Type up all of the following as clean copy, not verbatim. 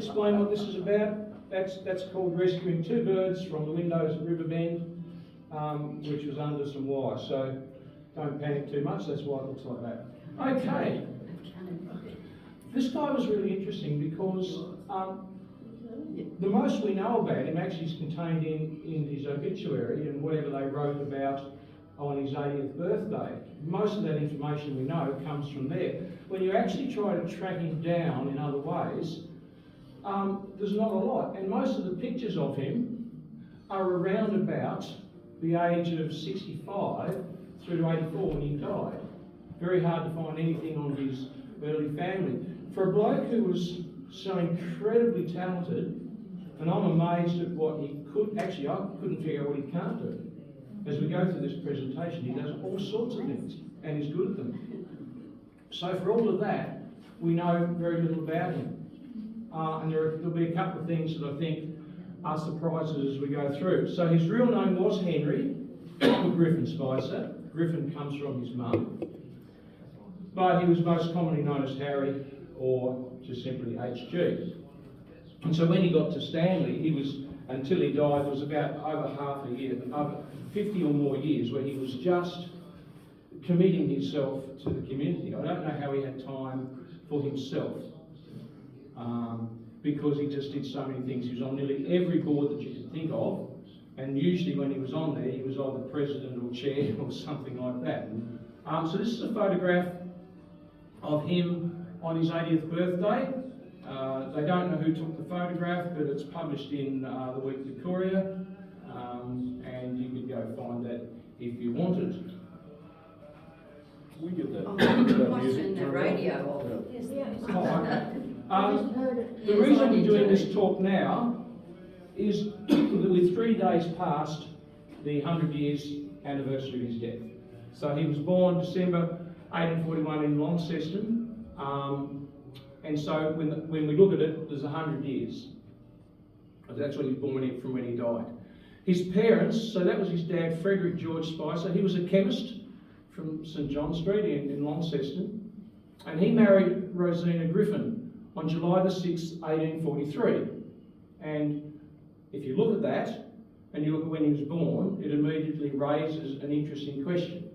explain what this is about? That's called rescuing two birds from the windows at Riverbend, which was under some wire. So don't panic too much, that's why it looks like that. Okay. This guy was really interesting because the most we know about him actually is contained in his obituary and whatever they wrote about on his 80th birthday. Most of that information we know comes from there. When you actually try to track him down in other ways, there's not a lot. And most of the pictures of him are around about the age of 65 through to 84 when he died. Very hard to find anything on his early family. For a bloke who was so incredibly talented, and I'm amazed at what he could, actually I couldn't figure out what he can't do. As we go through this presentation, he does all sorts of things, and he's good at them. So for all of that, we know very little about him. And there'll be a couple of things that I think are surprises as we go through. So his real name was Henry Griffin Spicer. Griffin comes from his mum. But he was most commonly known as Harry, or just simply HG. And so when he got to Stanley, he was, until he died, there was about over half a year, over 50 or more years, where he was just committing himself to the community. I don't know how he had time for himself, because he just did so many things. He was on nearly every board that you could think of, and usually when he was on there, he was either president or chair or something like that. So this is a photograph of him on his 80th birthday. They don't know who took the photograph, but it's published in the Weekly Courier, and you could go find that if you wanted. We get that. Watching the radio. The reason we're doing this talk now is that we're 3 days past the 100 years anniversary of his death. So he was born December 1841 in Launceston, and so when we look at it, there's 100 years. That's when he was born from when he died. His parents, so that was his dad, Frederick George Spicer. He was a chemist from St John Street in Launceston, and he married Rosina Griffin on July the 6th, 1843. And if you look at that, and you look at when he was born, it immediately raises an interesting question.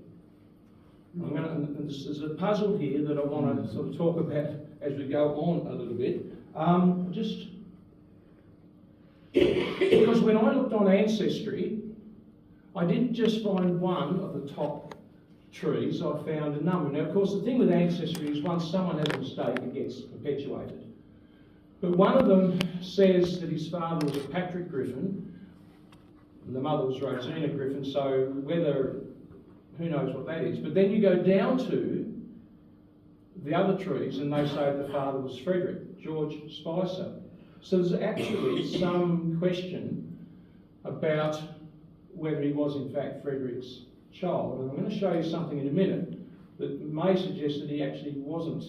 There's a puzzle here that I want to sort of talk about as we go on a little bit. Just because when I looked on Ancestry, I didn't just find one of the top trees, I found a number. Now, of course, the thing with Ancestry is once someone has a mistake, it gets perpetuated. But one of them says that his father was a Patrick Griffin, and the mother was Rosina Griffin, so who knows what that is. But then you go down to the other trees and they say the father was Frederick George Spicer. So there's actually some question about whether he was in fact Frederick's child. And I'm going to show you something in a minute that may suggest that he actually wasn't.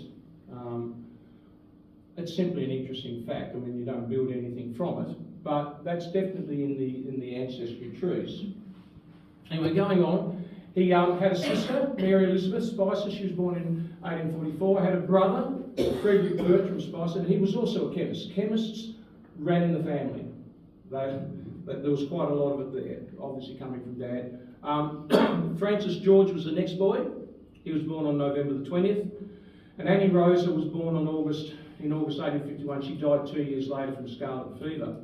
It's simply an interesting fact. I mean, you don't build anything from it, but that's definitely in the ancestry trees. Anyway, going on, he had a sister, Mary Elizabeth Spicer. She was born in 1844. Had a brother, Frederick Bertram Spicer, and he was also a chemist. Chemists ran in the family. There was quite a lot of it there, obviously coming from Dad. Francis George was the next boy. He was born on November the 20th. And Annie Rosa was born in August 1851. She died 2 years later from scarlet fever.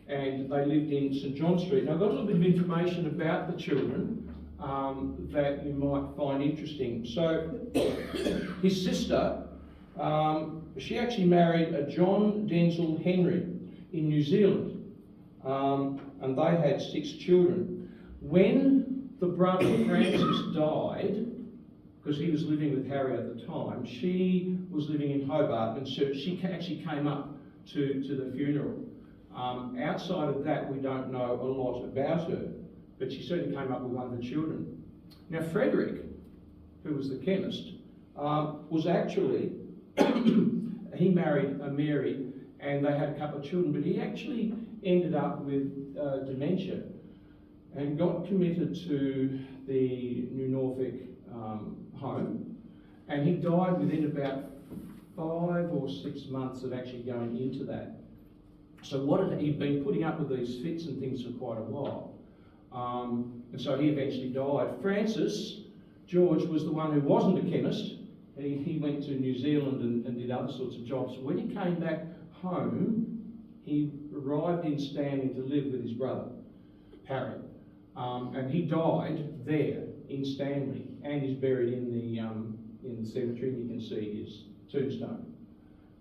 And they lived in St John Street. Now I've got a little bit of information about the children that you might find interesting. So his sister, she actually married a John Denzil Henry in New Zealand. And they had 6 children. When the brother Francis died, because he was living with Harry at the time, she was living in Hobart, and so she actually came up to the funeral. Outside of that, we don't know a lot about her, but she certainly came up with one of the children. Now Frederick, who was the chemist, was actually, he married a Mary, and they had a couple of children, but he actually ended up with dementia and got committed to the New Norfolk home, and he died within about 5 or 6 months of actually going into that. So he'd been putting up with these fits and things for quite a while. And so he eventually died. Francis, George, was the one who wasn't a chemist. He went to New Zealand and did other sorts of jobs. When he came back home, he arrived in Stanley to live with his brother, Harry. And he died there in Stanley and is buried in the cemetery, and you can see his tombstone.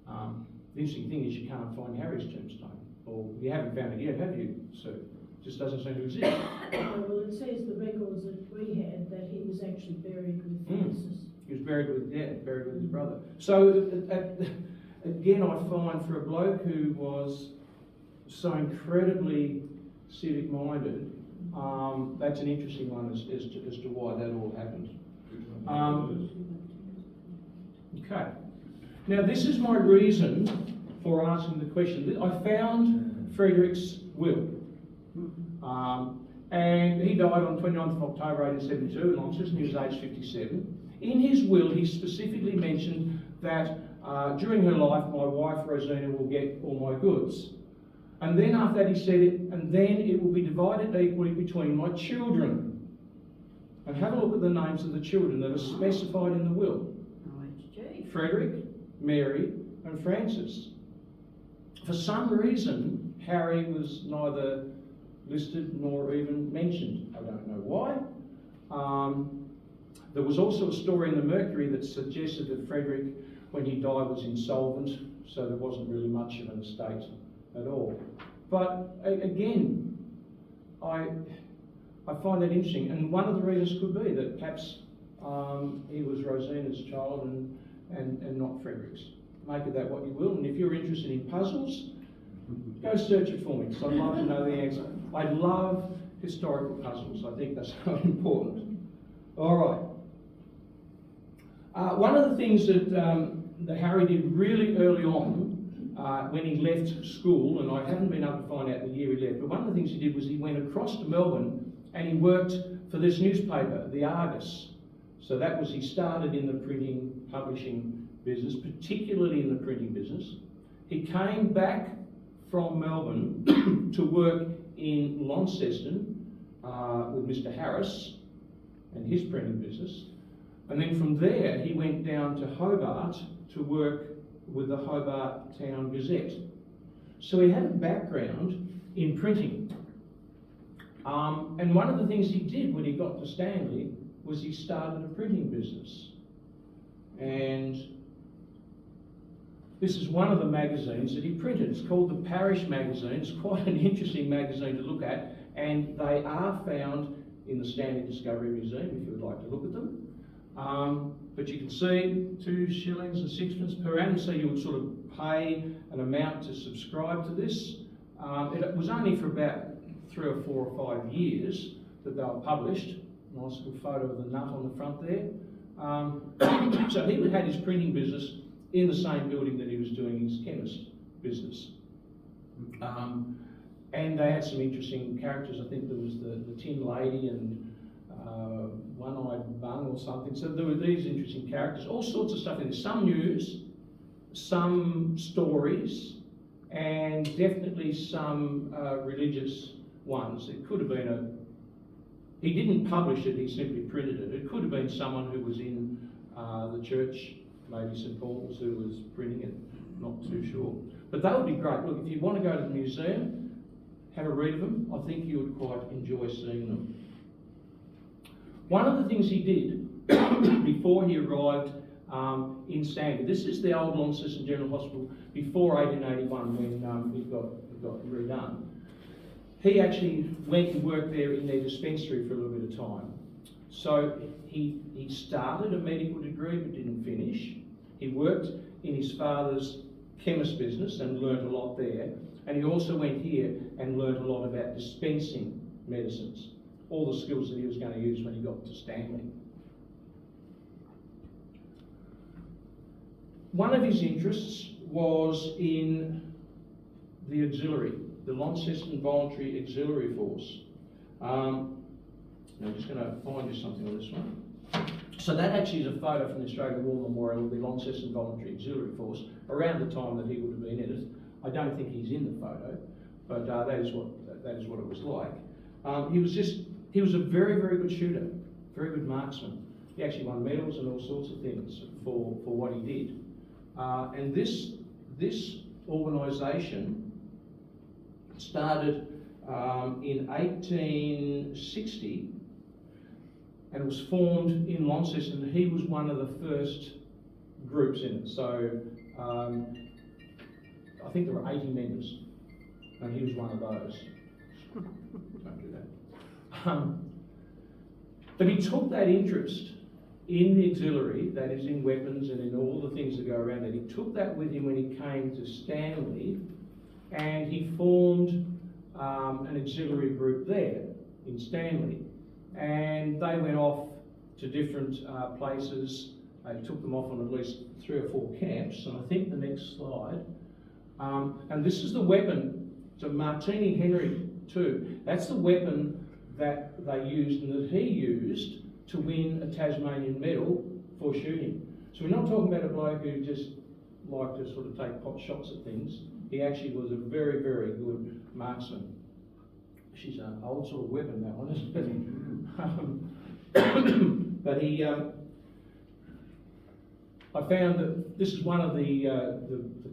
The interesting thing is you can't find Harry's tombstone, or you haven't found it yet, have you, Sue? It just doesn't seem to exist. Well, it says the records that we had that he was actually buried with Francis. He was buried with his brother. So again, I find for a bloke who was so incredibly civic-minded, that's an interesting one as to why that all happened. Okay. Now this is my reason for asking the question. I found Frederick's will. And he died on 29th of October 1872 in Launceston. He was aged 57. In his will, he specifically mentioned that during her life, my wife Rosina will get all my goods. And then after that he said it, and then it will be divided equally between my children. And have a look at the names of the children that are specified in the will. OHG. Frederick, Mary and Francis. For some reason, Harry was neither listed nor even mentioned. I don't know why. There was also a story in the Mercury that suggested that Frederick, when he died, was insolvent, so there wasn't really much of an estate at all. But again, I find that interesting, and one of the reasons could be that perhaps he was Rosina's child and not Frederick's. Make of that what you will, and if you're interested in puzzles, go search it for me, because I'd love to know the answer. I love historical puzzles. I think that's so important. All right. One of the things that Harry did really early on when he left school, and I haven't been able to find out the year he left, but one of the things he did was he went across to Melbourne and he worked for this newspaper, the Argus. So that was, he started in the printing, publishing business, particularly in the printing business. He came back from Melbourne to work in Launceston with Mr. Harris and his printing business. And then from there, he went down to Hobart to work with the Hobart Town Gazette. So he had a background in printing. And one of the things he did when he got to Stanley was he started a printing business. And this is one of the magazines that he printed. It's called the Parish Magazine. It's quite an interesting magazine to look at, and they are found in the Stanley Discovery Museum if you would like to look at them. But you can see 2 shillings and 6pence per annum, so you would sort of pay an amount to subscribe to this. It was only for about 3 or 4 or 5 years that they were published. Nice little photo of the nut on the front there. So he had his printing business in the same building that he was doing his chemist business. And they had some interesting characters. I think there was the Tin Lady and One-Eyed Bung or something. So there were these interesting characters, all sorts of stuff in there. Some news, some stories, and definitely some religious ones. It could have been he didn't publish it, he simply printed it. It could have been someone who was in the church, maybe St Paul's, who was printing it, not too sure. But that would be great. Look, if you want to go to the museum, have a read of them. I think you would quite enjoy seeing them. One of the things he did before he arrived in Stanley, this is the old Launceston General Hospital before 1881 when it got redone. He actually went and worked there in their dispensary for a little bit of time. So he started a medical degree but didn't finish. He worked in his father's chemist business and learnt a lot there. And he also went here and learnt a lot about dispensing medicines, all the skills that he was going to use when he got to Stanley. One of his interests was in the auxiliary, the Launceston Voluntary Auxiliary Force. I'm just going to find you something on this one. So that actually is a photo from the Australian War Memorial of the Launceston Voluntary Auxiliary Force around the time that he would have been in it. I don't think he's in the photo, but that is what it was like. He was a very, very good shooter, very good marksman. He actually won medals and all sorts of things for what he did. And this organisation started in 1860, and it was formed in Launceston. And he was one of the first groups in it. So I think there were 80 members, and he was one of those. Don't do that. But he took that interest in the auxiliary, that is in weapons and in all the things that go around it. He took that with him when he came to Stanley, and he formed an auxiliary group there in Stanley. And they went off to different places. They took them off on at least 3 or 4 camps. And I think the next slide. And this is the weapon, so Martini Henry too. That's the weapon that they used and that he used to win a Tasmanian medal for shooting. So we're not talking about a bloke who just liked to sort of take pot shots at things. He actually was a very, very good marksman. She's an old sort of weapon, that one, isn't it? But he, I found that this is one of the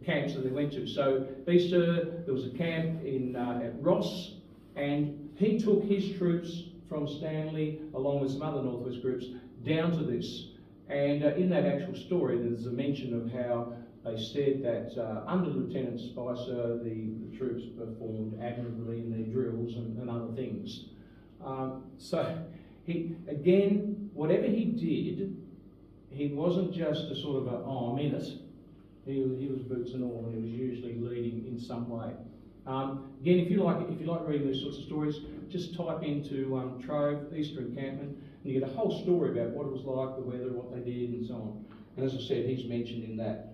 camps that they went to. So Easter, there was a camp in at Ross, and he took his troops from Stanley, along with some other Northwest groups, down to this. And in that actual story, there's a mention of how they said that under Lieutenant Spicer, the troops performed admirably in their drills and other things. So he, again, whatever he did, he wasn't just a sort of a, oh, I'm in it. He was boots and all, and he was usually leading in some way. Again, if you like reading these sorts of stories, just type into Trove, Easter encampment, and you get a whole story about what it was like, the weather, what they did, and so on. And as I said, he's mentioned in that.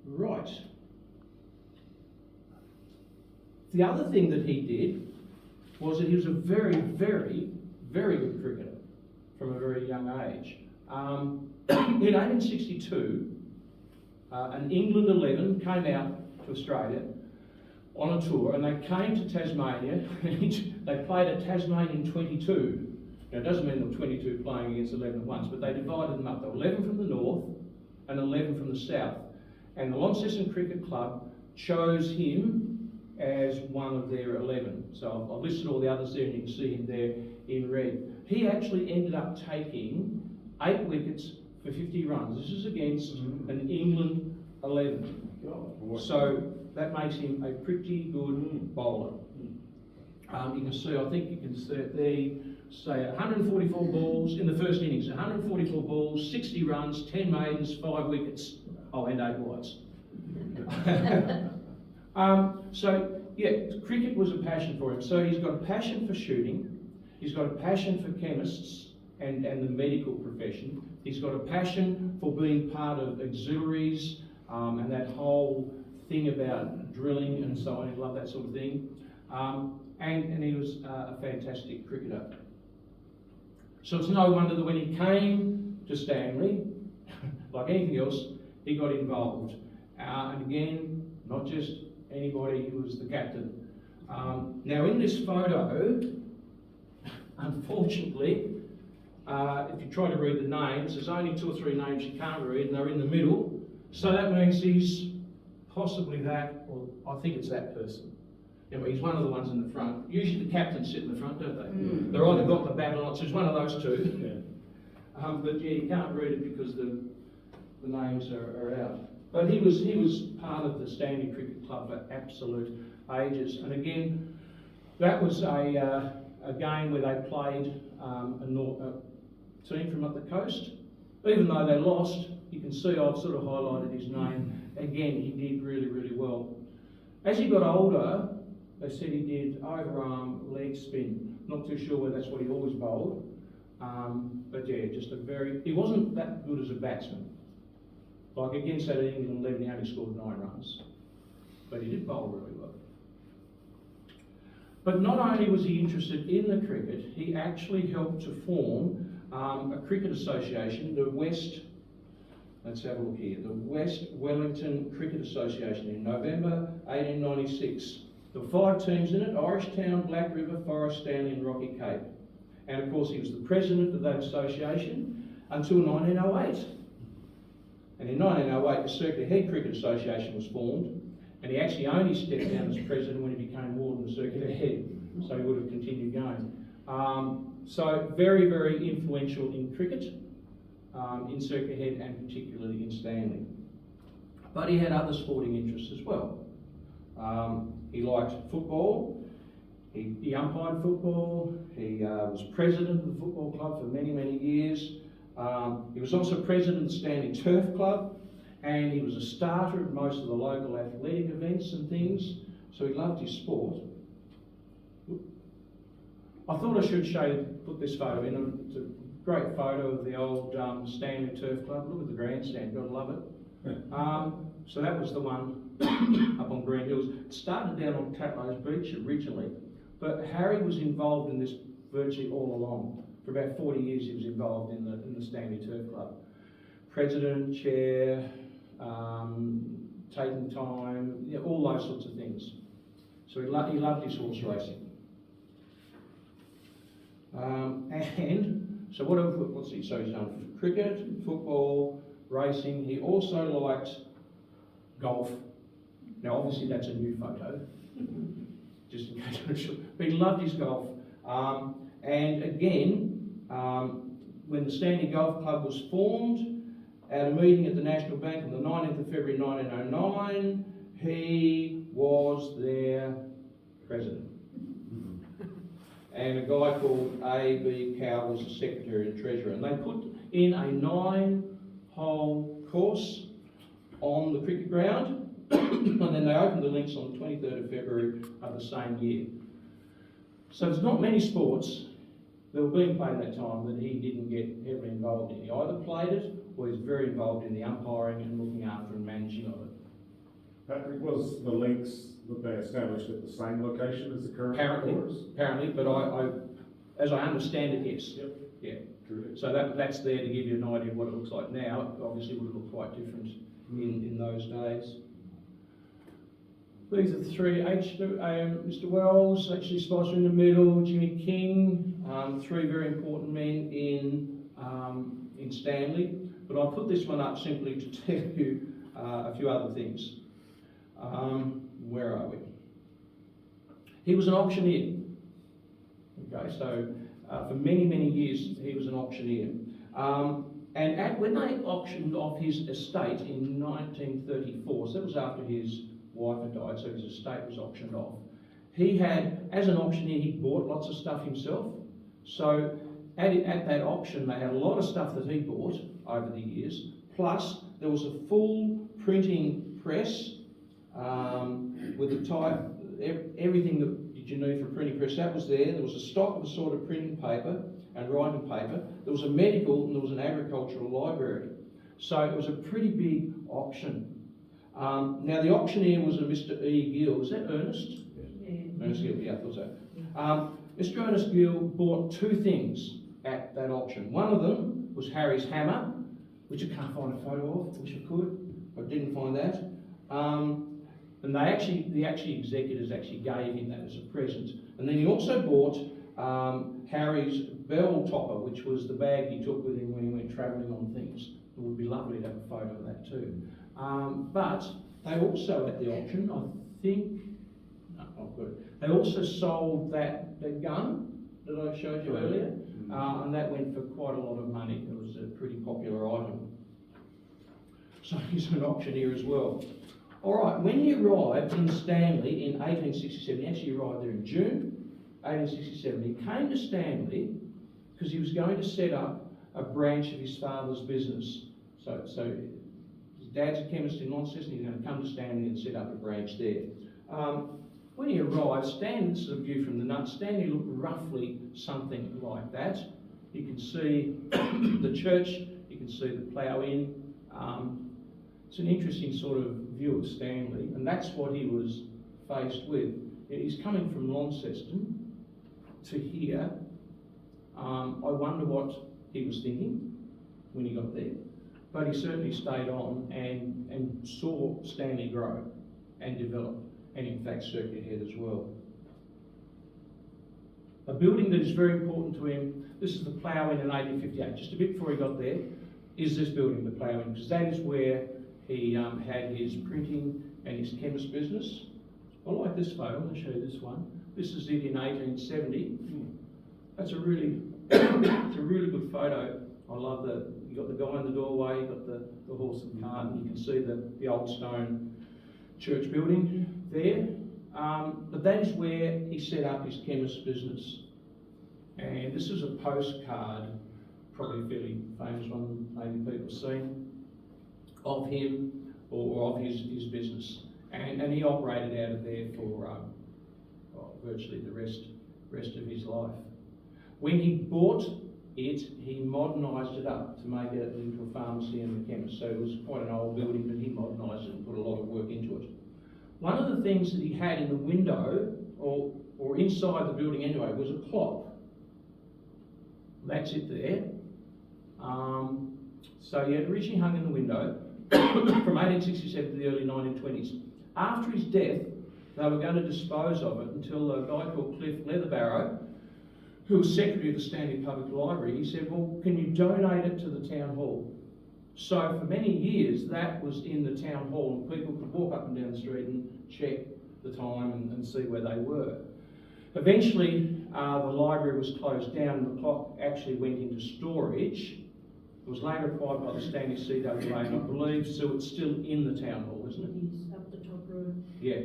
Right. The other thing that he did was that he was a very, very, very good cricketer from a very young age. In 1862, an England 11 came out to Australia on a tour, and they came to Tasmania. They played at Tasmanian 22. Now, it doesn't mean there were 22 playing against 11 at once, but they divided them up. There were 11 from the north and 11 from the south. And the Launceston Cricket Club chose him as one of their 11. So I've listed all the others there, and you can see him there in red. He actually ended up taking 8 wickets for 50 runs. This is against an England 11. So that makes him a pretty good bowler. You can see, I think you can see it there, say 144 balls in the first innings, 144 balls, 60 runs, 10 maidens, 5 wickets. Oh, and 8 wides. So, yeah, cricket was a passion for him. So he's got a passion for shooting, he's got a passion for chemists and the medical profession, he's got a passion for being part of auxiliaries and that whole thing about drilling and so on. He loved that sort of thing. And he was a fantastic cricketer. So it's no wonder that when he came to Stanley, like anything else, he got involved. And again, not just anybody, he was the captain. Now in this photo, unfortunately, if you try to read the names, there's only 2 or 3 names you can't read, and they're in the middle. So that means he's possibly that, or I think it's that person. Anyway, he's one of the ones in the front. Usually the captains sit in the front, don't they? They're either got the bat or not, so he's one of those two. Yeah. But yeah, you can't read it because the names are out. But he was part of the Stanley Cricket Club for absolute ages. And again, that was a game where they played a team from up the coast. Even though they lost, you can see I've sort of highlighted his name. Again, he did really, really well. As he got older, they said he did overarm leg spin. Not too sure whether that's what he always bowled. But yeah, just he wasn't that good as a batsman. Like against that England 11, he only scored 9 runs. But he did bowl really well. But not only was he interested in the cricket, he actually helped to form a cricket association, the West Let's have a look here. The West Wellington Cricket Association in November 1896. There were 5 teams in it: Irishtown, Black River, Forest Stanley and Rocky Cape. And of course he was the president of that association until 1908. And in 1908 the Circular Head Cricket Association was formed, and he actually only stepped down as president when he became warden of Circular Head, so he would have continued going. So very, very influential in cricket, in Circular Head and particularly in Stanley. But he had other sporting interests as well. He liked football, he umpired football, he was president of the football club for many, many years. He was also president of the Stanley Turf Club, and he was a starter at most of the local athletic events and things, so he loved his sport. I thought I should put this photo in. It's a great photo of the old Stanley Turf Club. Look at the grandstand, gotta love it. So that was the one up on Green Hills. It started down on Tatlow's Beach originally, but Harry was involved in this virtually all along. For about 40 years he was involved in the Stanley Turf Club. President, chair, taking time, all those sorts of things. So he loved his horse racing. And so what's he? So he's done cricket, football, racing. He also liked golf. Now obviously that's a new photo, just in case I'm not sure. But he loved his golf. And again, when the Stanley Golf Club was formed, at a meeting at the National Bank on the 19th of February 1909, he was their president. And a guy called A.B. Cow was the secretary and treasurer. And they put in a 9-hole course on the cricket ground, and then they opened the links on the 23rd of February of the same year. So there's not many sports that were being played at that time that he didn't get heavily involved in. He either played it or he was very involved in the umpiring and looking after and managing of it. Patrick, was the links that they established at the same location as the current course? Apparently, but I as I understand it, yes. Yep. Yeah. True. So that's there to give you an idea of what it looks like now. It obviously would look quite different in those days. These are the 3, Mr. Wells, actually Spicer in the middle, Jimmy King, 3 very important men in Stanley. But I'll put this one up simply to tell you a few other things. Where are we? He was an auctioneer. Okay, so for many, many years he was an auctioneer. And when they auctioned off his estate in 1934, so that was after his wife had died, so his estate was auctioned off. He had, as an auctioneer, he bought lots of stuff himself. So at that auction, they had a lot of stuff that he bought over the years. Plus, there was a full printing press with the type, everything that you need for a printing press, that was there. There was a stock of a sort of printing paper and writing paper. There was a medical and there was an agricultural library. So it was a pretty big auction. Now the auctioneer was a Mr. E. Gill. Is that Ernest? Yeah. Ernest Gill, yeah, I thought so. Mr. Ernest Gill bought 2 things at that auction. One of them was Harry's hammer, which I can't find a photo of. Wish I could, but didn't find that. And the executors actually gave him that as a present. And then he also bought Harry's bell topper, which was the bag he took with him when he went travelling on things. It would be lovely to have a photo of that too. But they also at the auction, I think, no, not good. They also sold that gun that I showed you earlier, and that went for quite a lot of money. It was a pretty popular item. So he's an auctioneer as well. All right, when he arrived in Stanley in 1867, he actually arrived there in June 1867. He came to Stanley because he was going to set up a branch of his father's business. So his dad's a chemist in Launceston. He's going to come to Stanley and set up a branch there. When he arrived, Stanley, this is a view from the nut, Stanley looked roughly something like that. You can see the church, you can see the plough in. It's an interesting sort of view of Stanley, and that's what he was faced with. He's coming from Launceston to here. I wonder what he was thinking when he got there. but he certainly stayed on and saw Stanley grow and develop, and in fact Circuit Head as well. A building that is very important to him, this is the plough in 1858, just a bit before he got there, is this building, the plough in, because that is where he had his printing and his chemist business. I like this photo, I'll show you this one. This is it in 1870. That's a really, it's a really good photo. I love you got the guy in the doorway, you got the horse and cart, and you can see the old stone church building there. But that is where he set up his chemist business. And this is a postcard, probably a fairly famous one, maybe people have seen, of him or of his business. And he operated out of there for virtually the rest of his life. When he bought it, he modernised it up to make it into a pharmacy and a chemist. So it was quite an old building, but he modernised it and put a lot of work into it. One of the things that he had in the window, or inside the building anyway, was a clock. That's it there. So he had originally hung in the window from 1867 to the early 1920s. After his death, they were going to dispose of it until a guy called Cliff Leatherbarrow, who was secretary of the Stanley Public Library, he said, well, can you donate it to the town hall? So for many years, that was in the town hall, and people could walk up and down the street and check the time and see where they were. Eventually, the library was closed down and the clock actually went into storage. It was later acquired by the Stanley CWA, and I believe, so it's still in the town hall, isn't it? Yes, up the top room. Yeah.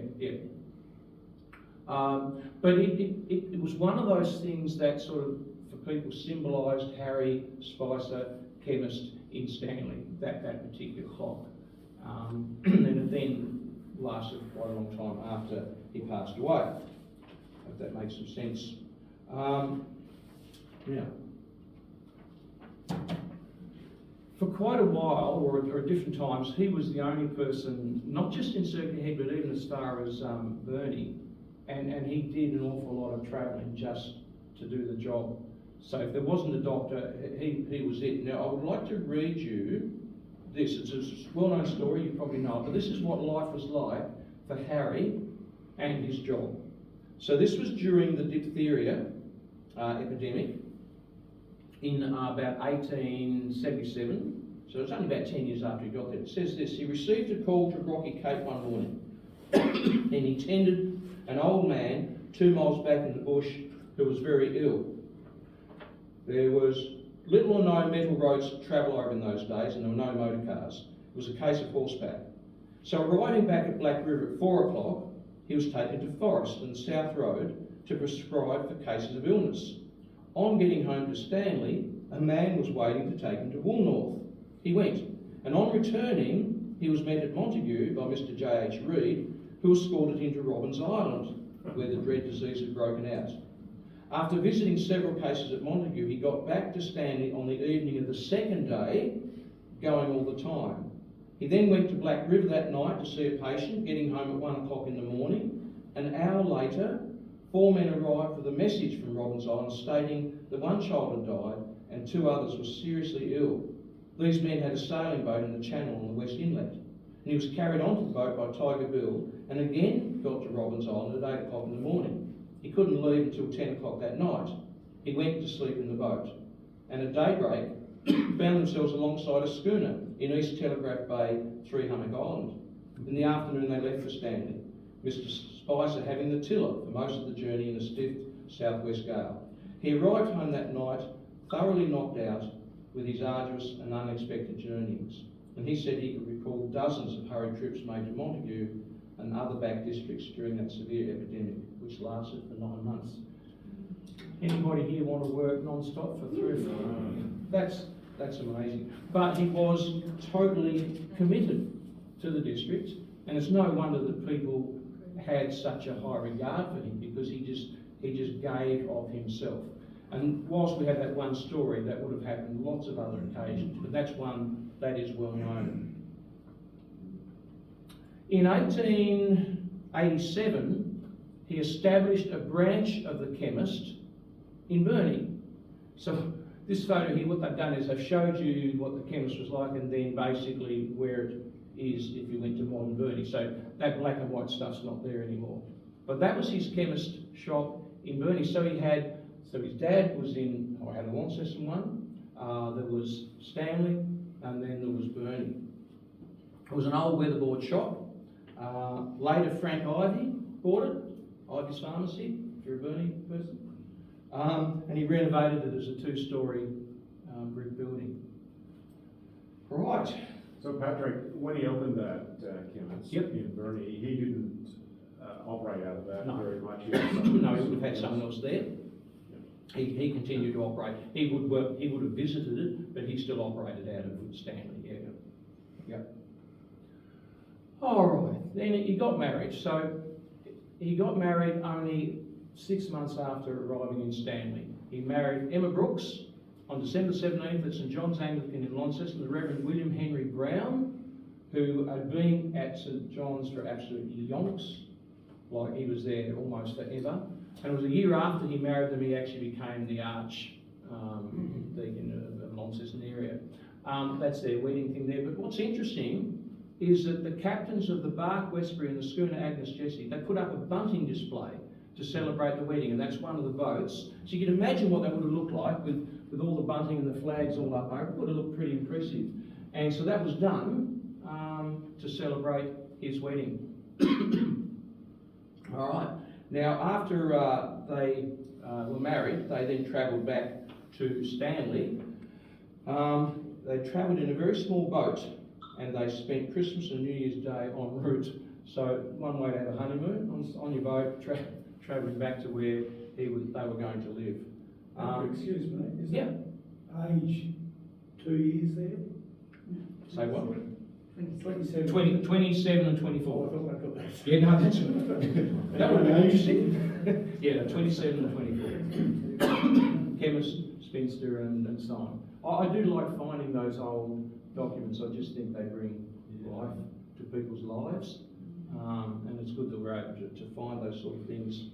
But it was one of those things that sort of, for people, symbolised Harry Spicer, chemist in Stanley, that particular clock. And it then lasted quite a long time after he passed away. If that makes some sense. Yeah. For quite a while, or at different times, he was the only person, not just in Circuit Head, but even as far as Burnie, and he did an awful lot of travelling just to do the job. So if there wasn't a doctor, he was it. Now, I would like to read you this. It's a well-known story, you probably know it, but this is what life was like for Harry and his job. So this was during the diphtheria epidemic in about 1877. So it was only about 10 years after he got there. It says this: he received a call to Rocky Cape one morning and he tended an old man 2 miles back in the bush who was very ill. There was little or no metal roads to travel over in those days, and there were no motor cars. It was a case of horseback. So arriving back at Black River at 4 o'clock, he was taken to Forest and South Road to prescribe for cases of illness. On getting home to Stanley, a man was waiting to take him to Woolnorth. He went, and on returning, he was met at Montague by Mr. J.H. Reid, who was escorted him to Robbins Island, where the dread disease had broken out. After visiting several cases at Montague, he got back to Stanley on the evening of the second day, going all the time. He then went to Black River that night to see a patient, getting home at 1 o'clock in the morning. An hour later, 4 men arrived with a message from Robbins Island stating that 1 child had died and 2 others were seriously ill. These men had a sailing boat in the channel on the West Inlet, and he was carried onto the boat by Tiger Bill and again got to Robbins Island at 8 o'clock in the morning. He couldn't leave until 10 o'clock that night. He went to sleep in the boat, and at daybreak found themselves alongside a schooner in East Telegraph Bay, 3 Hummock Island. In the afternoon they left for Stanley, Mr. Spicer having the tiller for most of the journey in a stiff southwest gale. He arrived home that night thoroughly knocked out with his arduous and unexpected journeyings, and he said he could recall dozens of hurried trips made to Montague and other back districts during that severe epidemic, which lasted for 9 months. Anybody here want to work non-stop for 3 or 4 months? That's amazing. But he was totally committed to the district, and it's no wonder that people had such a high regard for him, because he just gave of himself. And whilst we have that one story, that would have happened lots of other occasions, but that's one that is well known. In 1887, he established a branch of the chemist in Burnie. So This photo here, what they've done is they've showed you what the chemist was like and then basically where it is if you went to modern Burnie. So that black and white stuff's not there anymore. But that was his chemist shop in Burnie. So his dad was in, had a Launceston one, there was Stanley, and then there was Burnie. It was an old weatherboard shop. Later Frank Ivey bought it, Ivey's Pharmacy, if you're a Burnie person. And he renovated it as a 2-storey brick building. Right. So Patrick, when he opened that chemist in Burnie, he didn't operate out of that very much. No, he would have had someone else there. He continued to operate. He would have visited it, but he still operated out of Stanley. Yeah. All right. Then he got married. So he got married only 6 months after arriving in Stanley. He married Emma Brooks on December 17th at St John's Anglican in Launceston, the Reverend William Henry Brown, who had been at St John's for absolutely yonks, like he was there almost forever. And it was a year after he married them, he actually became the archdeacon of the Launceston area. That's their wedding thing there. But what's interesting is that the captains of the Bark Westbury and the schooner Agnes Jessie, they put up a bunting display to celebrate the wedding, and that's one of the boats. So you can imagine what that would have looked like with all the bunting and the flags all up over. It would have looked pretty impressive. And so that was done to celebrate his wedding. All right. Now, after they were married, they then travelled back to Stanley. They travelled in a very small boat, and they spent Christmas and New Year's Day en route. So one way to have a honeymoon on your boat, travelling back to where they were going to live. Excuse me, is Yeah. that age 2 years there? Say what? 27. 27 and Oh, 24. I thought I got that. Yeah, no, that's that would have been interesting. Yeah, 27 and 24. Chemist, spinster, and so on. I do like finding those old documents. I just think they bring life to people's lives, and it's good that we're able to find those sort of things.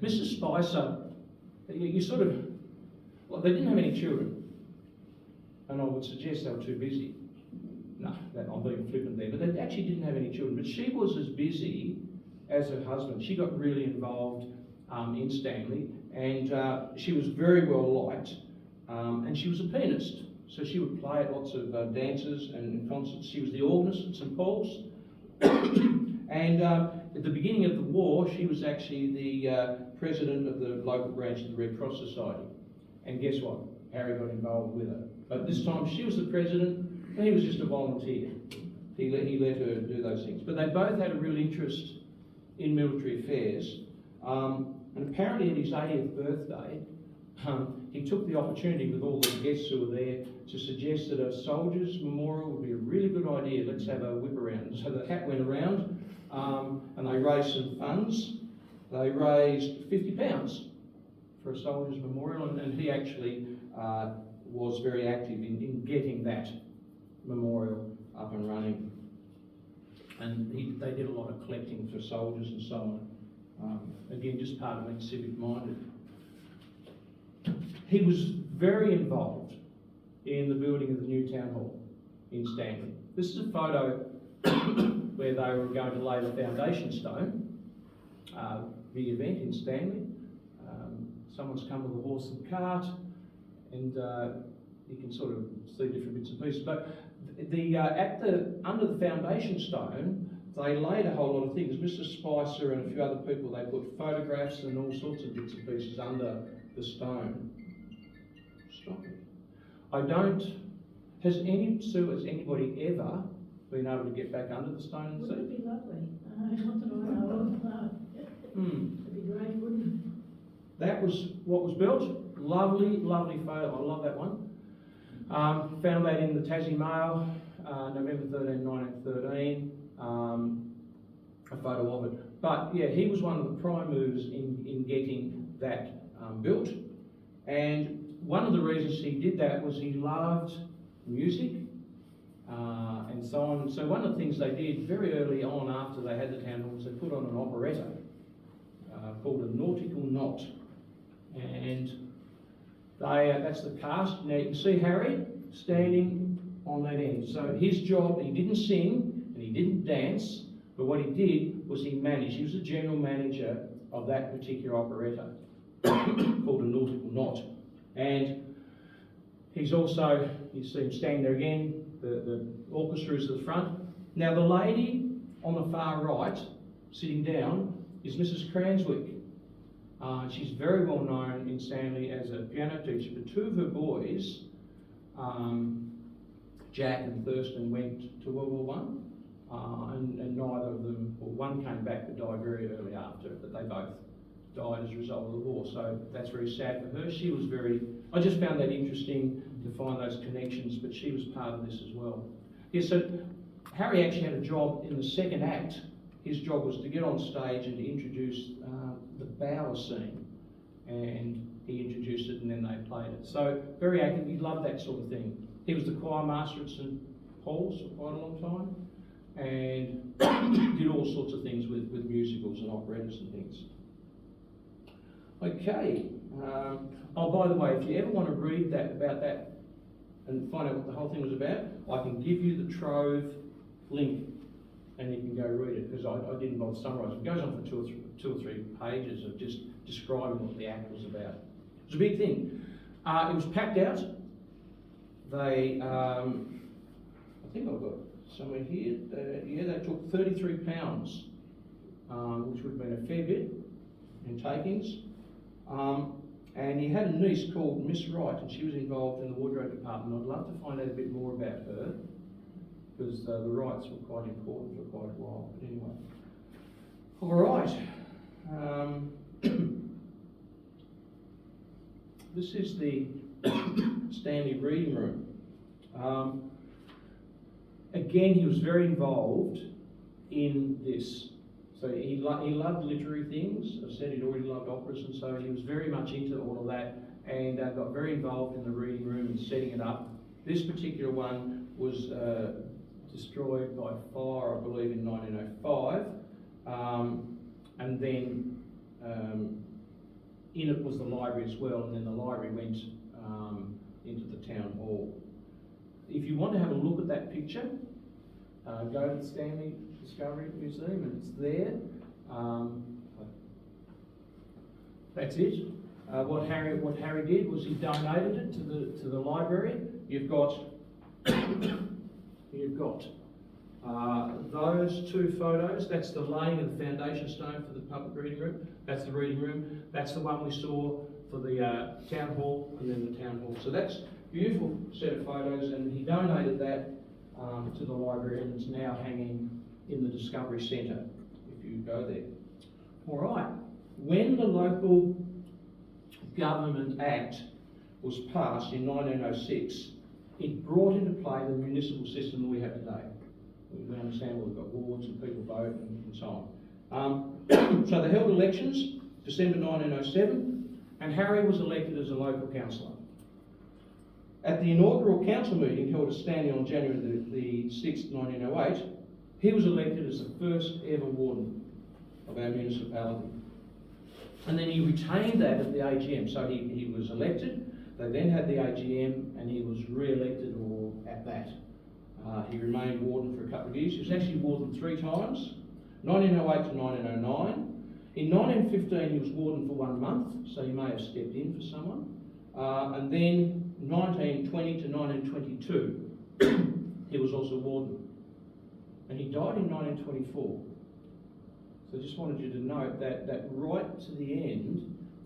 Mrs. Spicer, you sort of, well, they didn't have any children, and I would suggest they were too busy. No, I'm being flippant there, but they actually didn't have any children. But she was as busy as her husband. She got really involved in Stanley, and she was very well liked, and she was a pianist. So she would play at lots of dances and concerts. She was the organist at St Paul's. And at the beginning of the war, she was actually the president of the local branch of the Red Cross Society. And guess what? Harry got involved with her. But this time she was the president, and he was just a volunteer. He let her do those things. But they both had a real interest in military affairs. And apparently at his 80th birthday, he took the opportunity with all the guests who were there to suggest that a soldier's memorial would be a really good idea. Let's have a whip around. So the hat went around, and they raised some funds. They raised £50 for a soldier's memorial, and he actually was very active in getting that memorial up and running. And they did a lot of collecting for soldiers and so on. Again, just part of being civic-minded. He was very involved in the building of the new town hall in Stanley. This is a photo where they were going to lay the foundation stone, the event in Stanley. Someone's come with a horse and cart, and you can sort of see different bits and pieces. But under the foundation stone, they laid a whole lot of things. Mr. Spicer and a few other people, they put photographs and all sorts of bits and pieces under the stone. Stop it. Has anybody ever been able to get back under the stone and see? Wouldn't it be lovely? Not that I know of, no. It'd be great, wouldn't it? That was what was built. Lovely, lovely photo. I love that one. Found that in the Tassie Mail, November 13, 1913. A photo of it. But yeah, he was one of the prime movers in getting that built. And one of the reasons he did that was he loved music and so on. So one of the things they did very early on after they had the town hall was they put on an operetta called A Nautical Knot. And That's the cast. Now you can see Harry standing on that end. So his job, he didn't sing and he didn't dance, but what he did was he managed. He was the general manager of that particular operetta called A Nautical Knot. And he's also, you see him standing there again, the orchestra is at the front. Now the lady on the far right, sitting down, is Mrs. Cranswick. She's very well known in Stanley as a piano teacher, but two of her boys, Jack and Thurston, went to World War One, and neither of them, well, one came back but died very early after, but they both died as a result of the war, so that's very sad for her. She was I just found that interesting to find those connections, but she was part of this as well. Yeah, so Harry actually had a job in the second act. His job was to get on stage and to introduce the Bower scene, and he introduced it and then they played it. So very active, he loved that sort of thing. He was the choir master at St Paul's for quite a long time, and did all sorts of things with musicals and operettas and things. Okay, oh by the way, if you ever want to read about that and find out what the whole thing was about, I can give you the Trove link and you can go read it, because I didn't bother summarising. It goes on for two or three pages of just describing what the act was about. It was a big thing. It was packed out. They, I think I've got somewhere here, they took 33 pounds, which would have been a fair bit in takings. And he had a niece called Miss Wright, and she was involved in the wardrobe department. I'd love to find out a bit more about her, because the rights were quite important for quite a while. But anyway, all right. This is the Stanley Reading Room. Again, he was very involved in this. So he loved literary things. I said he'd already loved operas, and so he was very much into all of that, and got very involved in the reading room and setting it up. This particular one was destroyed by fire, I believe, in 1905, and then in it was the library as well, and then the library went into the town hall. If you want to have a look at that picture, go to the Stanley Discovery Museum, and it's there. That's it. What Harry did was he donated it to the library. You've got those two photos. That's the laying of the foundation stone for the public reading room. That's the reading room. That's the one we saw for the town hall, and then the town hall. So that's a beautiful set of photos, and he donated that to the library, and it's now hanging in the Discovery Centre if you go there. All right. When the Local Government Act was passed in 1906, it brought into play the municipal system that we have today. We understand we've got wards and people vote and so on. So they held elections, December 1907, and Harry was elected as a local councillor. At the inaugural council meeting held at Stanley on January the 6th, 1908, he was elected as the first ever warden of our municipality. And then he retained that at the AGM. So he was elected, they then had the AGM, and he was re-elected at that. He remained warden for a couple of years. He was actually warden 3 times, 1908 to 1909. In 1915 he was warden for 1 month, so he may have stepped in for someone. And then 1920 to 1922 he was also warden. And he died in 1924. So I just wanted you to note that right to the end,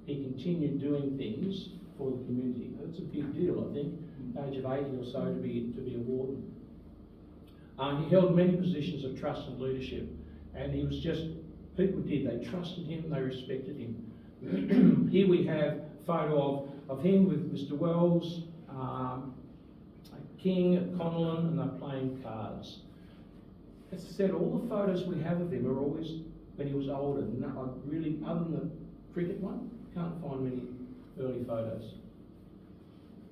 he continued doing things for the community. That's a big deal, I think, age of 80 or so to be a warden. He held many positions of trust and leadership, and he was just, people they trusted him, they respected him. Here we have a photo of him with Mr. Wells, King, Connellan, and they're playing cards. As I said, all the photos we have of him are always when he was older. No, really, other than the cricket one, can't find many early photos.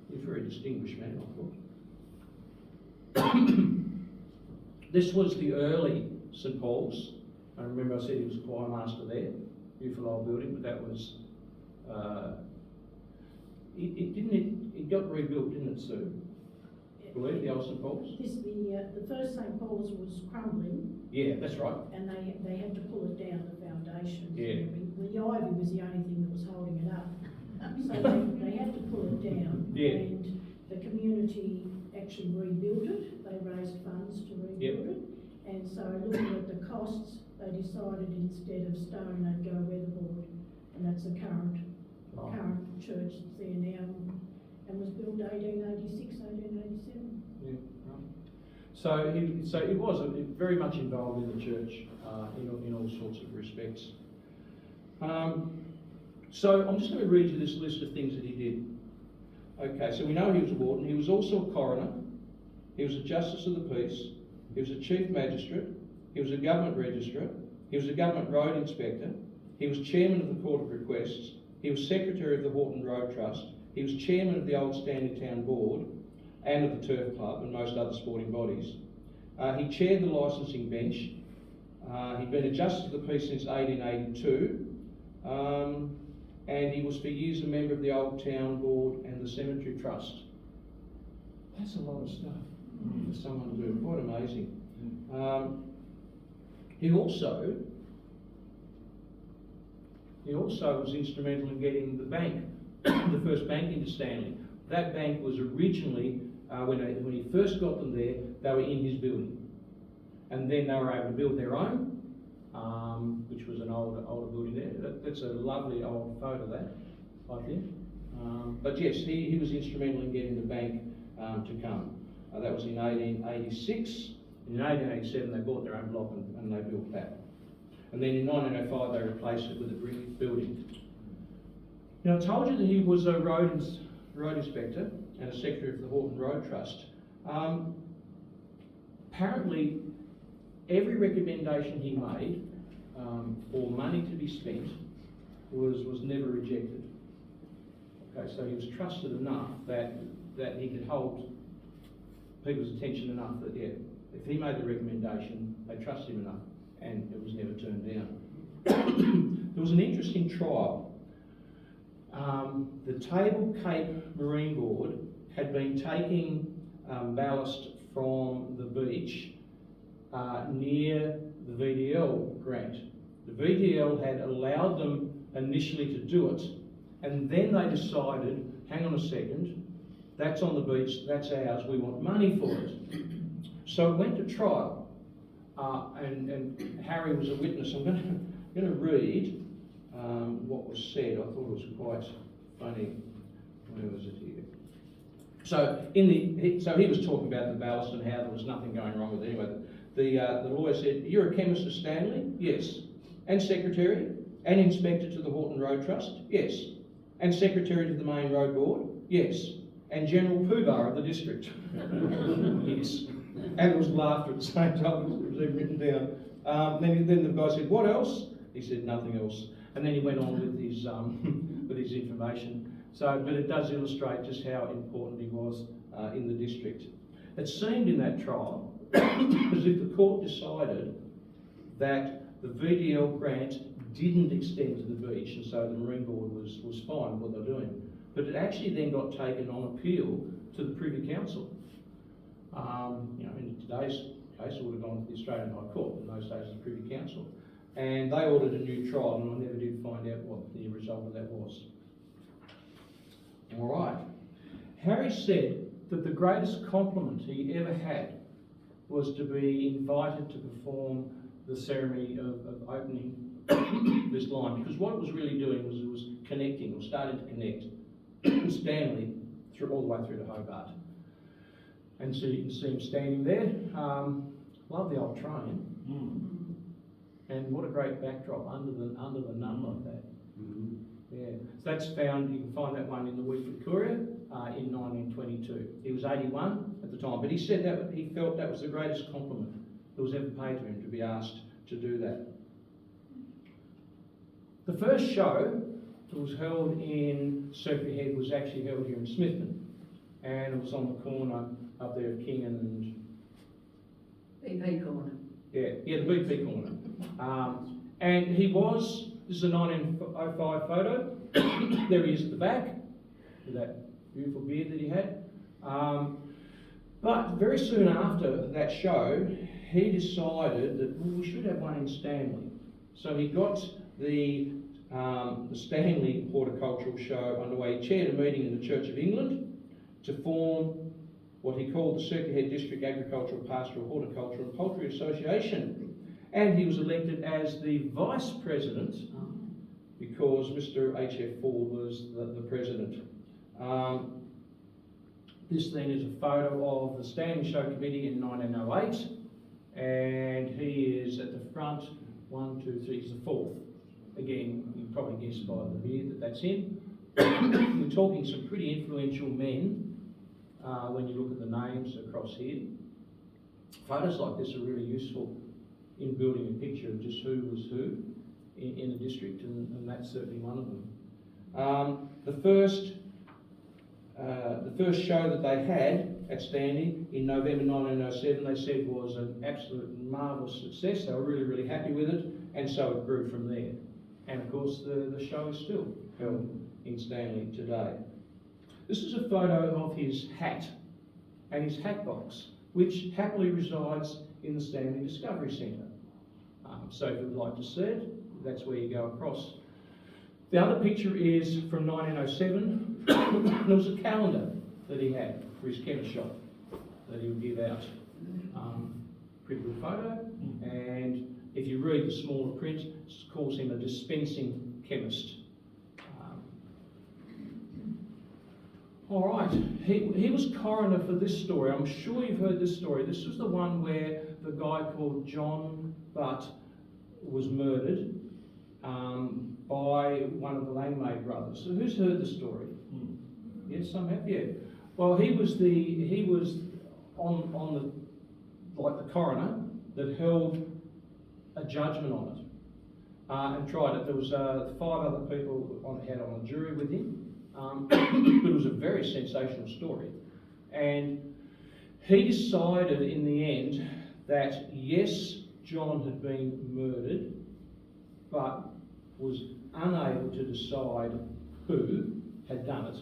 He's a very distinguished man, I thought. This was the early St Paul's. I remember I said he was a choir master there. Beautiful old building, but that was it got rebuilt, didn't it, Sue? I believe the old St Paul's? The first St Paul's was crumbling, Yeah, that's right. and they had to pull it down, the foundations. Yeah. The ivy was the only thing that was holding it up. So they had to pull it down. Yeah. And the community actually rebuilt it. They raised funds to rebuild it. And so looking at the costs, they decided instead of stone, they'd go weatherboard. And that's the current church that's there now, and was built 1886, 1887. Yeah, right. So he was very much involved in the church in all sorts of respects. So I'm just going to read you this list of things that he did. Okay, so we know he was a warden. He was also a coroner. He was a justice of the peace. He was a chief magistrate. He was a government registrar. He was a government road inspector. He was chairman of the Court of Requests. He was secretary of the Horton Road Trust. He was chairman of the Old Stanley Town Board and of the Turf Club and most other sporting bodies. He chaired the licensing bench. He'd been a justice of the peace since 1882. And he was for years a member of the Old Town Board and the Cemetery Trust. That's a lot of stuff for someone to do. Quite amazing. He also was instrumental in getting the bank, the first bank into Stanley. That bank was originally, when he first got them there, they were in his building. And then they were able to build their own, which was an older building there. That's a lovely old photo, that, I think. But yes, he was instrumental in getting the bank to come. That was in 1886. In 1887, they bought their own block and they built that. And then in 1905, they replaced it with a brick building. Now, I told you that he was a road inspector and a secretary of the Horton Road Trust. Apparently, every recommendation he made for money to be spent was never rejected. Okay, so he was trusted enough that he could hold people's attention enough that, yeah, if he made the recommendation, they trusted him enough, and it was never turned down. There was an interesting trial. The Table Cape Marine Board had been taking ballast from the beach near the VDL grant. The VDL had allowed them initially to do it, and then they decided, hang on a second, that's on the beach, that's ours, we want money for it. So it went to trial, and Harry was a witness. I'm going to read what was said. I thought it was quite funny. Where was it here? So he was talking about the ballast and how there was nothing going wrong with it. Anyway, the lawyer said, "You're a chemist of Stanley?" "Yes." "And secretary and inspector to the Horton Road Trust?" "Yes." "And secretary to the Main Road Board?" "Yes." "And general poobah of the district?" "Yes." And it was laughter at the same time. It was written down. Then the guy said, "What else?" He said, "Nothing else." And then he went on with his with his information. So, but it does illustrate just how important he was in the district. It seemed in that trial as if the court decided that the VDL grant didn't extend to the beach, and so the Marine Board was fine with what they're doing. But it actually then got taken on appeal to the Privy Council. In today's case, it would have gone to the Australian High Court. In those days, the Privy Council. And they ordered a new trial, and I never did find out what the result of that was. All right. Harry said that the greatest compliment he ever had was to be invited to perform the ceremony of opening this line, because what it was really doing was it was connecting, or starting to connect Stanley all the way through to Hobart. And so you can see him standing there. Love the old train. And what a great backdrop under the nun like that. Yeah, so that's found. You can find that one in the Weekly Courier in 1922. He was 81 at the time, but he said that he felt that was the greatest compliment that was ever paid to him, to be asked to do that. The first show that was held in Circuit Head was actually held here in Smithton, and it was on the corner up there of King and BP corner. yeah, the BP corner. And he was. This is a 1905 photo. There he is at the back. with that beautiful beard that he had. But very soon after that show, he decided that we should have one in Stanley. So he got the Stanley Horticultural Show underway. He chaired a meeting in the Church of England to form what he called the Circular District Agricultural, Pastoral, Horticultural and Poultry Association. And he was elected as the vice president because Mr. H.F. Ford was the president. This then is a photo of the Stanley Show Committee in 1908, and he is at the front, 1, 2, 3, he's the fourth. Again, you probably guess by the beard that that's him. We're talking some pretty influential men when you look at the names across here. Photos like this are really useful in building a picture of just who was who in a district, and that's certainly one of them. The first show that they had at Stanley in November 1907, they said was an absolute marvellous success. They were really, really happy with it, and so it grew from there. And of course, the show is still held in Stanley today. This is a photo of his hat and his hat box, which happily resides in the Stanley Discovery Centre. So if you'd like to see it, that's where you go across. The other picture is from 1907. There was a calendar that he had for his chemist shop that he would give out. Pretty good photo. And if you read the smaller print, it calls him a dispensing chemist. All right, he was coroner for this story. I'm sure you've heard this story. This was the one where the guy called John Butt was murdered by one of the Langmaid brothers. So who's heard the story? Yes, some have. Yeah. Well, he was on the coroner that held a judgment on it and tried it. There was 5 other people on a jury with him. But it was a very sensational story. And he decided in the end that yes, John had been murdered, but was unable to decide who had done it.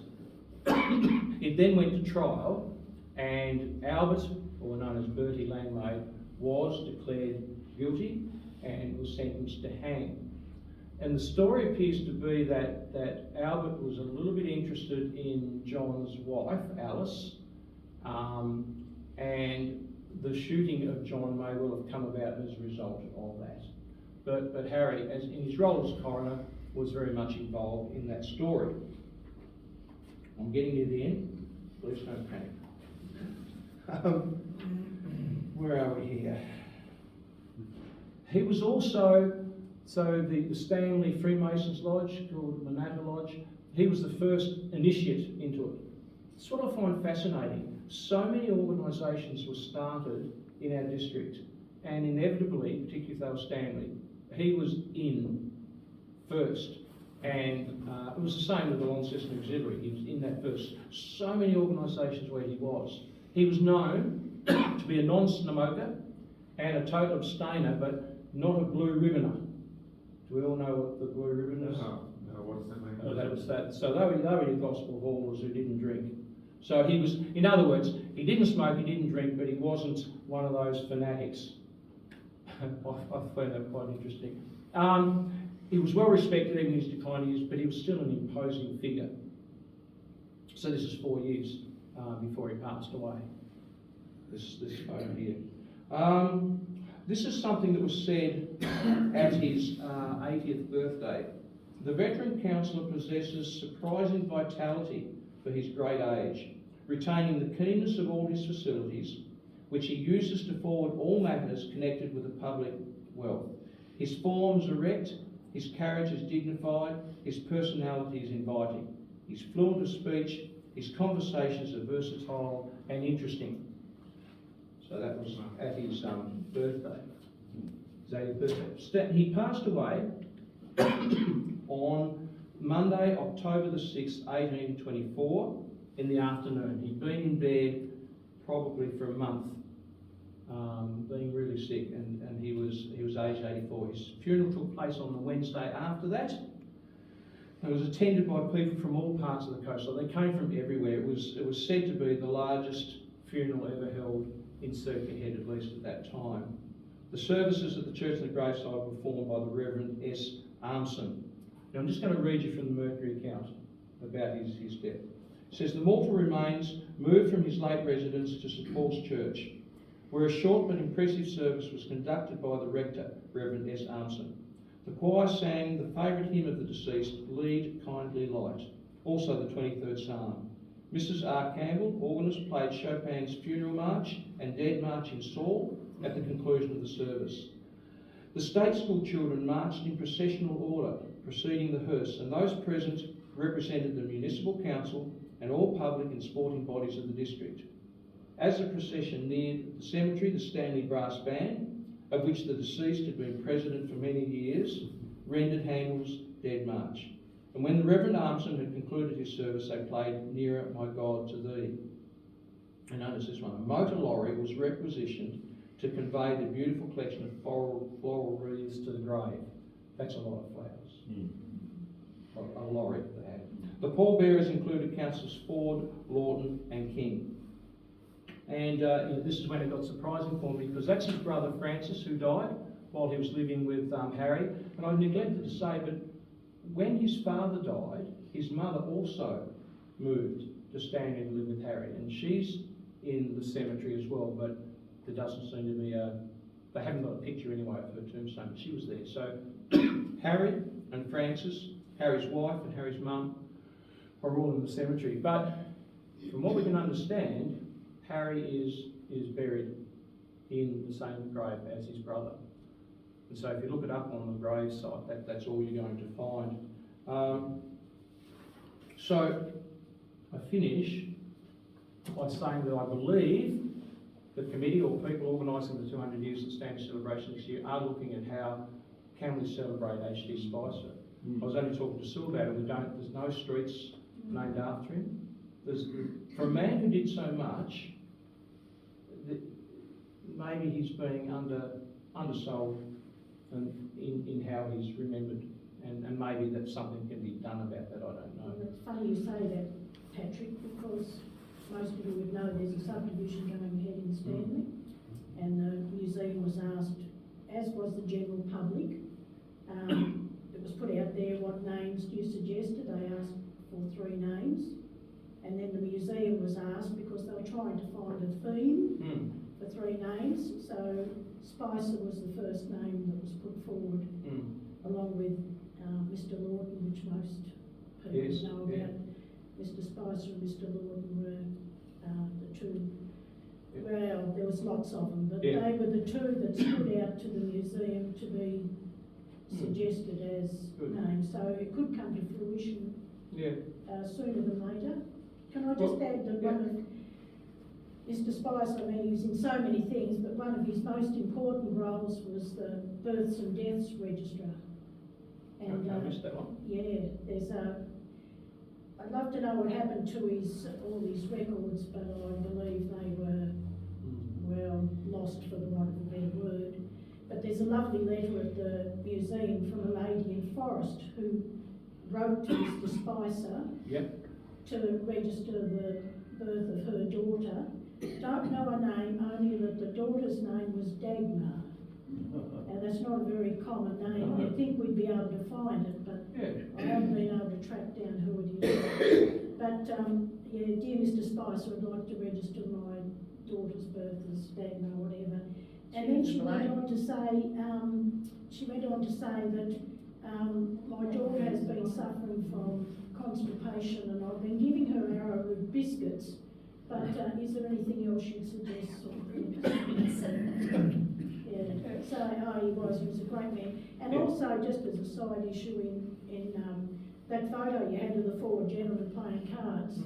It then went to trial, and Albert, or known as Bertie Langmaid, was declared guilty and was sentenced to hang. And the story appears to be that Albert was a little bit interested in John's wife, Alice, and the shooting of John may well have come about as a result of that. But Harry, as in his role as coroner, was very much involved in that story. I'm getting near the end. Please don't panic. Where are we here? He was also, the Stanley Freemasons Lodge, called Manata Lodge, he was the first initiate into it. It's what I find fascinating. So many organisations were started in our district, and inevitably, particularly if they were Stanley, he was in first. And it was the same with the Launceston Auxiliary. He was in that first. So many organisations where he was. He was known to be a non-smoker and a total abstainer, but not a blue ribboner. Do we all know what the blue ribbon is? No, what's that mean? Oh, that was that. So they were your gospel haulers who didn't drink. So he was, in other words, he didn't smoke, he didn't drink, but he wasn't one of those fanatics. I find that quite interesting. He was well respected even in his declining years, but he was still an imposing figure. So this is 4 years before he passed away. This photo here. This is something that was said at his 80th birthday. The veteran councillor possesses surprising vitality for his great age, retaining the keenness of all his facilities, which he uses to forward all matters connected with the public wealth. His form is erect, his carriage is dignified, his personality is inviting. He's fluent of speech, his conversations are versatile and interesting. So that was at his birthday. His 80th birthday. He passed away on Monday, October the 6th, 1824, in the afternoon. He'd been in bed probably for a month, being really sick, and he was aged 84. His funeral took place on the Wednesday after that, It was attended by people from all parts of the coast, so they came from everywhere. It was said to be the largest funeral ever held in Circuit, at least at that time. The services at the church in the graveside were performed by the Reverend S. Armson. Now I'm just going to read you from the Mercury account about his death. It says, the mortal remains moved from his late residence to St Paul's Church, where a short but impressive service was conducted by the rector, Reverend S. Armson. The choir sang the favourite hymn of the deceased, Lead Kindly Light, also the 23rd Psalm. Mrs. R. Campbell, organist, played Chopin's Funeral March and Dead March in Saul at the conclusion of the service. The state school children marched in processional order, preceding the hearse, and those present represented the municipal council and all public and sporting bodies of the district. As the procession neared the cemetery, the Stanley Brass Band, of which the deceased had been president for many years, rendered Handel's Dead March. And when the Reverend Armson had concluded his service, they played Nearer, My God, to Thee. And notice this one, a motor lorry was requisitioned to convey the beautiful collection of floral wreaths to the grave. That's a lot of flowers. A lorry they had. The pallbearers included Councillors Ford, Lawton and King. And this is when it got surprising for me, because that's his brother Francis who died while he was living with Harry. And I neglected to say, but when his father died, his mother also moved to Stanley and live with Harry. And she's in the cemetery as well, but there doesn't seem to be they haven't got a picture anyway of her tombstone, but she was there. So Harry and Francis, Harry's wife and Harry's mum, are all in the cemetery. But from what we can understand, Harry is buried in the same grave as his brother. And so if you look it up on the grave site, that's all you're going to find. So I finish by saying that I believe the committee or people organising the 200 years of Stanley celebration this year are looking at how can we celebrate H.D. Spicer. I was only talking to Sue about it. There's no streets named after him. For a man who did so much, maybe he's being undersold in how he's remembered, and maybe that something can be done about that. I don't know. Well, it's funny you say that, Patrick, because most of you would know there's a subdivision going ahead in Stanley, and the museum was asked, as was the general public, it was put out there, what names do you suggest? They asked for 3 names, and then the museum was asked, because they were trying to find a theme for 3 names, so Spicer was the first name that was put forward, along with Mr. Lawton, which most people know about. Mr. Spicer and Mr. Lawton were the 2. Well, there was lots of them, but they were the 2 that stood out to the museum to be suggested as names. So it could come to fruition sooner than later. Can I just add that one of Mr. Spicer, I mean, he was in so many things, but one of his most important roles was the births and deaths registrar. And I missed that one. yeah, there's I'd love to know what happened to all his records, but I believe they were, well, lost for the want of a better word. But there's a lovely letter at the museum from a lady in Forest who wrote to Mr. Spicer to register the birth of her daughter. Don't know her name, only that the daughter's name was Dagmar. And that's not a very common name. You'd think we'd be able to find it, but I haven't been able to track down who it is. But yeah, dear Mr. Spicer, I'd like to register my daughter's birth as Dagmar, whatever. And then she went on to say, that my daughter has been suffering from constipation, and I've been giving her arrowroot biscuits. But is there anything else you'd suggest? Yeah, so he was a great man. And also, just as a side issue, in that photo you had of the 4 gentlemen playing cards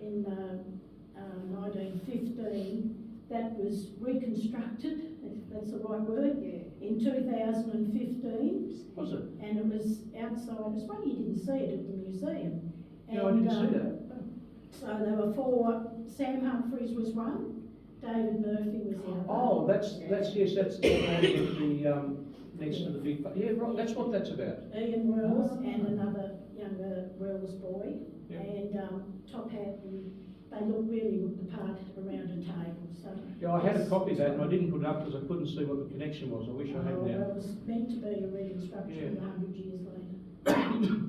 in 1915, that was reconstructed, if that's the right word, in 2015. Was it? And it was outside. It's funny you didn't see it at the museum. And, No, I didn't see that. So there were 4. Sam Humphries was one. David Murphy was the other. Oh, that's the next to the big. Yeah, right. That's what that's about. Ian Wells and another younger Wells boy, Yeah. and top hat, and they really looked the part around a table, so. Yeah, I had a copy of that and I didn't put it up because I couldn't see what the connection was. I wish I had Well, now. it was meant to be a reconstruction Yeah. 100 years later.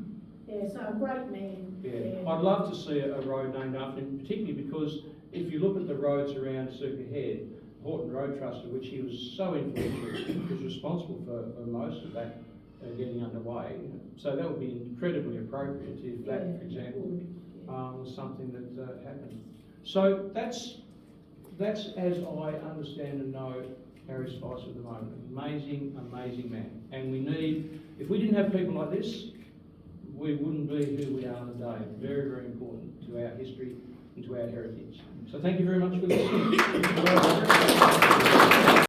Yeah, so a great man. Yeah, I'd love to see a road named after him, particularly because if you look at the roads around Circuit Head, Horton Road Trust, of which he was so influential, was responsible for most of that getting underway. So that would be incredibly appropriate if that, Yeah, for example, would, yeah. was something that happened. So that's as I understand and know Harry Spicer at the moment. Amazing, amazing man. And we need, if we didn't have people like this, we wouldn't be who we are today. Very, very important to our history and to our heritage. So thank you very much for listening.